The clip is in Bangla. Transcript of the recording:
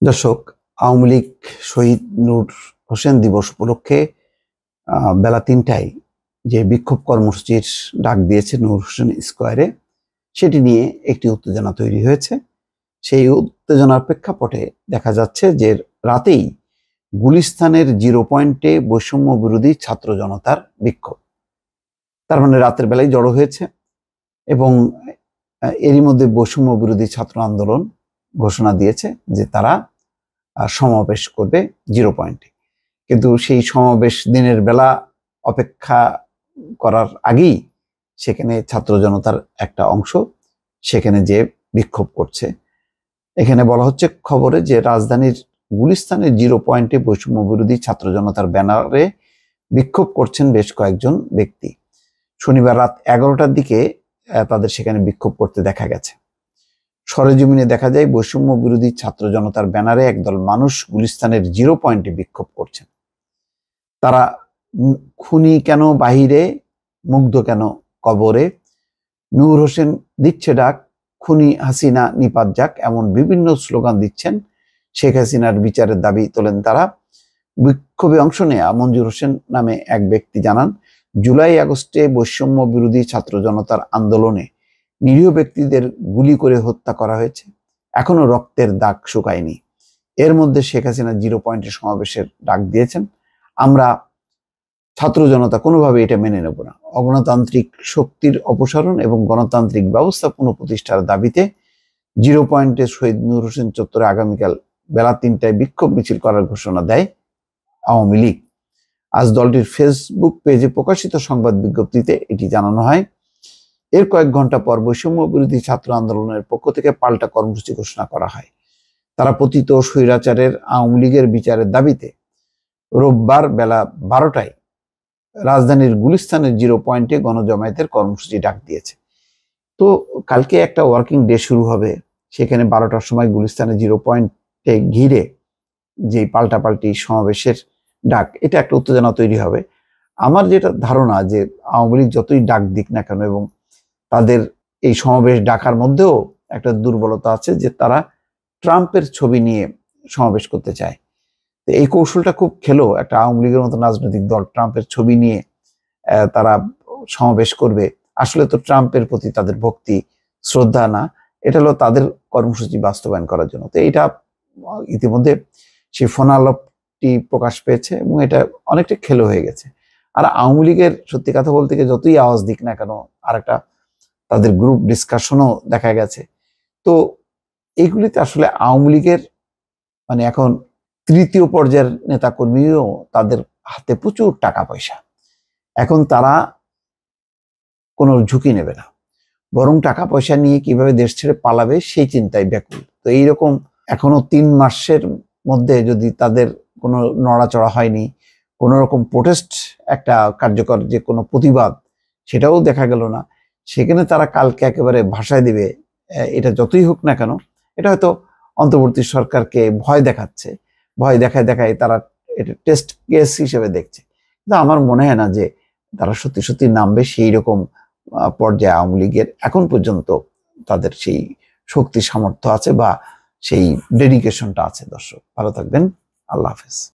দর্শক, আওয়ামী লীগ শহীদ নূর হোসেন দিবস উপলক্ষে বেলা ৩টায় যে বিক্ষোভ কর্মসূচির ডাক দিয়েছে নূর হোসেন স্কোয়ারে, সেটি নিয়ে একটি উত্তেজনা তৈরি হয়েছে। সেই উত্তেজনার প্রেক্ষাপটে দেখা যাচ্ছে যে রাতেই গুলিস্তানের 0 পয়েন্টে বৈষম্য বিরোধী ছাত্র জনতার বিক্ষোভ, তার মানে রাতের বেলায় জড়ো হয়েছে এবং এরই মধ্যে বৈষম্য বিরোধী ছাত্র আন্দোলন ঘোষণা দিয়েছে যে তারা সমাবেশ করবে 0 পয়েন্টে। কিন্তু সেই সমাবেশ দিনের বেলা অপেক্ষা করার আগেই সেখানে ছাত্র জনতার একটা অংশ সেখানে যে বিক্ষোভ করছে। এখানে বলা হচ্ছে খবরে যে রাজধানীর গুলিস্তানের 0 পয়েন্টে বৈষম্য বিরোধী ছাত্র জনতার ব্যানারে বিক্ষোভ করছেন বেশ কয়েকজন ব্যক্তি। শনিবার রাত 11টার দিকে তাদের সেখানে বিক্ষোভ করতে দেখা গেছে। সরেজমিনে দেখা যায় বৈষম্য বিরোধী ছাত্র জনতার ব্যানারে একদল মানুষ গুলিস্তানের 0 পয়েন্টে বিক্ষোভ করছেন। তারা খুনি কেন বাহিরে, মুগ্ধ কেন কবরে, নূর হোসেন দিচ্ছে ডাক, খুনি হাসিনা নিপাত যাক, এমন বিভিন্ন স্লোগান দিচ্ছেন। শেখ হাসিনার বিচারের দাবি তোলেন তারা। বিক্ষোভে অংশ নেয়া মঞ্জুর হোসেন নামে এক ব্যক্তি জানান, জুলাই আগস্টে বৈষম্য বিরোধী ছাত্র জনতার আন্দোলনে নিরীহ ব্যক্তিদের গুলি করে হত্যা করা হয়েছে, এখনো রক্তের দাগ শুকায়নি। এর মধ্যে শেখ হাসিনা 0 পয়েন্টে সমাবেশের ডাক দিয়েছেন। আমরা ছাত্র জনতা কোনোভাবে এটা মেনে নেব না। অগণতান্ত্রিক শক্তির অপসারণ এবং গণতান্ত্রিক ব্যবস্থা পুনঃপ্রতিষ্ঠার দাবিতে 0 পয়েন্টে শহীদ নূর হোসেন চত্বরে আগামীকাল বেলা ৩টায় বিক্ষোভ মিছিল করার ঘোষণা দেয় আওয়ামী লীগ। আজ দলটির ফেসবুক পেজে প্রকাশিত সংবাদ বিজ্ঞপ্তিতে এটি জানানো হয়। এর কয়েক ঘন্টা পর বৈষম্য বিরোধী ছাত্র আন্দোলনের পক্ষ থেকে পাল্টা কর্মসূচি ঘোষণা করা হয়। তারা পতিত স্বৈরাচারের আওয়ামী লীগের বিচারের দাবিতে রোববার বেলা 12টায় রাজধানীর গুলিস্তানের 0 পয়েন্টে গণজমায়েতের কর্মসূচি ডাক দিয়েছে। তো কালকে একটা ওয়ার্কিং ডে শুরু হবে, সেখানে 12টার সময় গুলিস্তানের 0 পয়েন্টে ঘিরে যে পাল্টাপাল্টি সমাবেশের ডাক, এটা একটা উত্তেজনা তৈরি হবে। আমার যেটা ধারণা যে আওয়ামী লীগ যতই ডাক দিক না কেন এবং তাদের এই সমাবেশ ডাকার মধ্যেও একটা দুর্বলতা আছে যে তারা ট্রাম্পের ছবি নিয়ে সমাবেশ করতে চায়। তো এই কৌশলটা খুব খেলো একটা আওয়ামী লীগের মতো রাজনৈতিক দল, ট্রাম্পের ছবি নিয়ে তারা সমাবেশ করবে। আসলে তো ট্রাম্পের প্রতি তাদের ভক্তি শ্রদ্ধা না, এটা হলো তাদের কর্মসূচি বাস্তবায়ন করার জন্য। তো এটা ইতিমধ্যে সেই ফোনালাপটি প্রকাশ পেয়েছে এবং এটা অনেকটা খেলো হয়ে গেছে। আর আওয়ামী লীগের সত্যি কথা বলতে গিয়ে যতই আওয়াজ দিক না কেন, আর একটা তাদের গ্রুপ ডিসকাশনও দেখা গেছে। তো এইগুলিতে আসলে আওয়ামী লীগের মানে এখন তৃতীয় পর্যায়ের নেতাকর্মীও তাদের হাতে প্রচুর টাকা পয়সা, এখন তারা কোনো ঝুঁকি নেবে না, বরং টাকা পয়সা নিয়ে কিভাবে দেশ ছেড়ে পালাবে সেই চিন্তায় ব্যাকুল। তো এইরকম এখনো 3 মাসের মধ্যে যদি তাদের কোনো নড়াচড়া হয়নি, কোনো রকম প্রোটেস্ট একটা কার্যকর যে কোনো প্রতিবাদ সেটাও দেখা গেল না, সেখানে তারা কালকে একেবারে ভাষায় দিবে, এটা যতই হোক না কেন এটা হয়তো অন্তর্বর্তী সরকারকে ভয় দেখাচ্ছে, ভয় দেখায় দেখায় তারা এটা টেস্ট কেস হিসেবে দেখছে। কিন্তু আমার মনে হয় না যে তারা সত্যি সত্যি নামবে সেই রকম পর্যায়ে আওয়ামী লীগের এখন পর্যন্ত তাদের সেই শক্তি সামর্থ্য আছে বা সেই ডেডিকেশনটা আছে। দর্শক ভালো থাকবেন, আল্লাহ হাফেজ।